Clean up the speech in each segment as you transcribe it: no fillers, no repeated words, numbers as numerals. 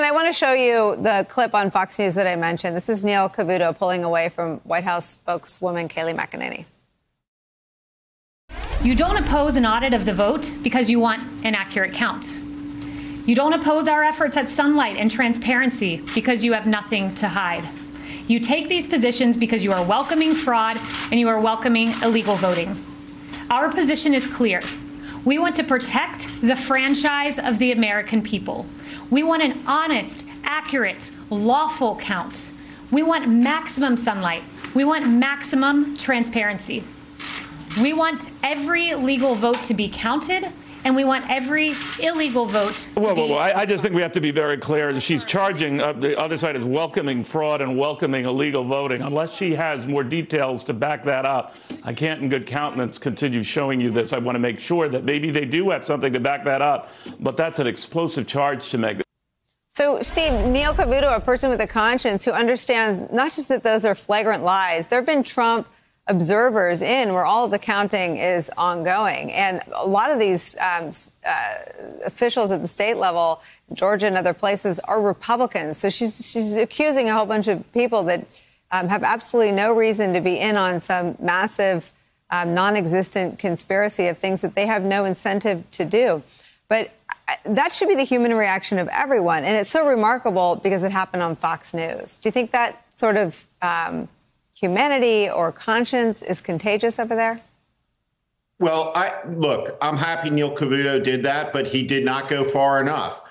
I want to show you the clip on Fox News that I mentioned. This is Neil Cavuto pulling away from White House spokeswoman Kayleigh McEnany. You don't oppose an audit of the vote because you want an accurate count. You don't oppose our efforts at sunlight and transparency because you have nothing to hide. You take these positions because you are welcoming fraud and you are welcoming illegal voting. Our position is clear. We want to protect the franchise of the American people. We want an honest, accurate, lawful count. We want maximum sunlight. We want maximum transparency. We want every legal vote to be counted, and we want every illegal vote to be... I just think we have to be very clear. She's charging the other side is welcoming fraud and welcoming illegal voting. Unless she has more details to back that up, I can't in good countenance continue showing you this. I want to make sure that maybe they do have something to back that up, but that's an explosive charge to make. So, Steve, Neil Cavuto, a person with a conscience who understands not just that those are flagrant lies. There have been Trump observers in where all of the counting is ongoing. And a lot of these officials at the state level, Georgia and other places, are Republicans. So she's accusing a whole bunch of people that have absolutely no reason to be in on some massive, non-existent conspiracy of things that they have no incentive to do. But that should be the human reaction of everyone. And it's so remarkable because it happened on Fox News. Do you think that sort of humanity or conscience is contagious over there? Well, look, I'm happy Neil Cavuto did that, but he did not go far enough.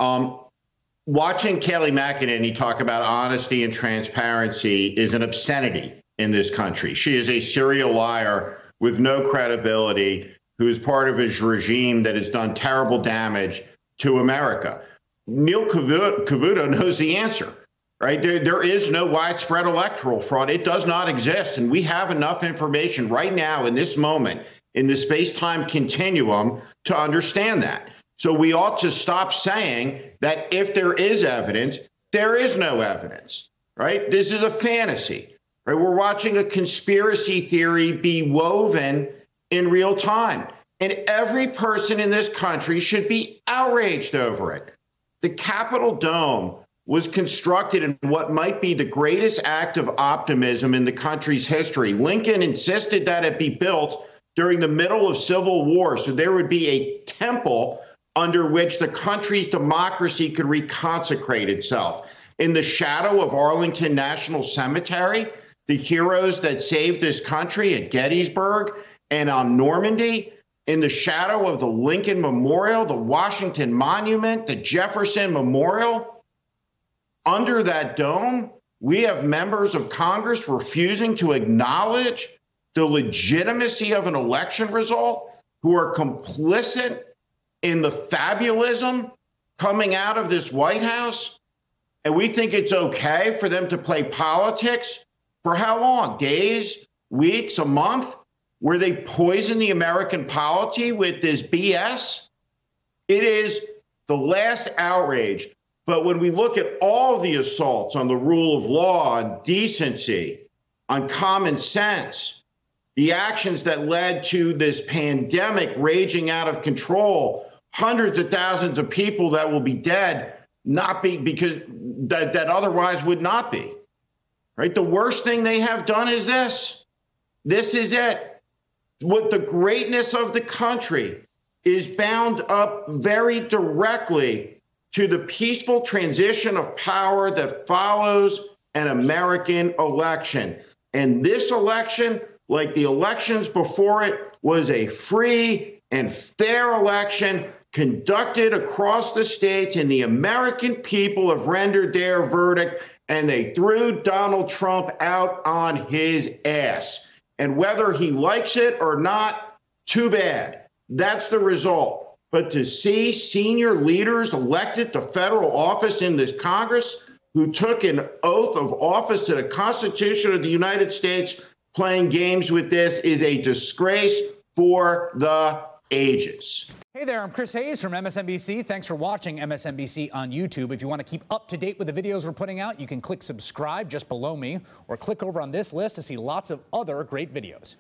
Watching Kayleigh McEnany talk about honesty and transparency is an obscenity in this country. She is a serial liar with no credibility, who is part of his regime that has done terrible damage to America. Neil Cavuto knows the answer. Right? There is no widespread electoral fraud. It does not exist. And we have enough information right now in this moment in the space-time continuum to understand that. So we ought to stop saying that if there is evidence, there is no evidence. Right? This is a fantasy. Right? We're watching a conspiracy theory be woven in real time. And every person in this country should be outraged over it. The Capitol Dome was constructed in what might be the greatest act of optimism in the country's history. Lincoln insisted that it be built during the middle of Civil War, so there would be a temple under which the country's democracy could reconsecrate itself. In the shadow of Arlington National Cemetery, the heroes that saved this country at Gettysburg and on Normandy, in the shadow of the Lincoln Memorial, the Washington Monument, the Jefferson Memorial, under that dome, we have members of Congress refusing to acknowledge the legitimacy of an election result, who are complicit in the fabulism coming out of this White House. And we think it's okay for them to play politics for how long? Days, weeks, a month, where they poison the American polity with this BS? It is the last outrage. But when we look at all the assaults on the rule of law, on decency, on common sense, the actions that led to this pandemic raging out of control, hundreds of thousands of people that will be dead, not be because that otherwise would not be, right? The worst thing they have done is this. This is it. What the greatness of the country is bound up very directly to the peaceful transition of power that follows an American election. And this election, like the elections before it, was a free and fair election conducted across the states, and the American people have rendered their verdict, and they threw Donald Trump out on his ass. And whether he likes it or not, too bad. That's the result. But to see senior leaders elected to federal office in this Congress who took an oath of office to the Constitution of the United States playing games with this is a disgrace for the ages. Hey there, I'm Chris Hayes from MSNBC. Thanks for watching MSNBC on YouTube. If you want to keep up to date with the videos we're putting out, you can click subscribe just below me or click over on this list to see lots of other great videos.